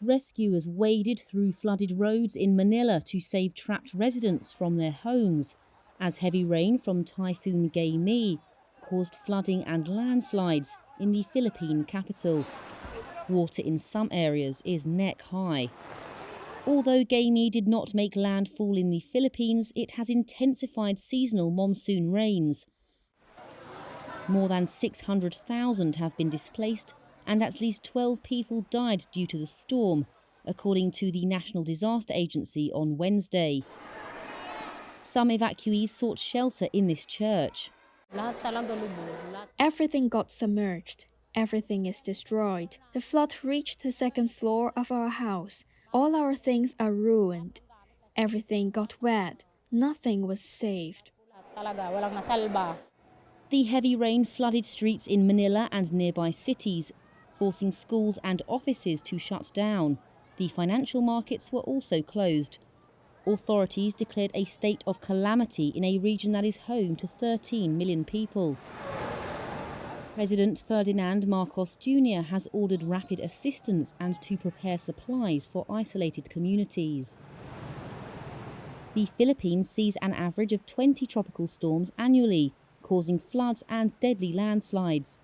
Rescuers waded through flooded roads in Manila to save trapped residents from their homes, as heavy rain from Typhoon Gaimi caused flooding and landslides in the Philippine capital. Water in some areas is neck-high. Although Gaimi did not make landfall in the Philippines, it has intensified seasonal monsoon rains. More than 600,000 have been displaced, and at least 12 people died due to the storm, according to the National Disaster Agency on Wednesday. Some evacuees sought shelter in this church. Everything got submerged. Everything is destroyed. The flood reached the second floor of our house. All our things are ruined. Everything got wet. Nothing was saved. The heavy rain flooded streets in Manila and nearby cities, forcing schools and offices to shut down. The financial markets were also closed. Authorities declared a state of calamity in a region that is home to 13 million people. President Ferdinand Marcos Jr. has ordered rapid assistance and to prepare supplies for isolated communities. The Philippines sees an average of 20 tropical storms annually, causing floods and deadly landslides.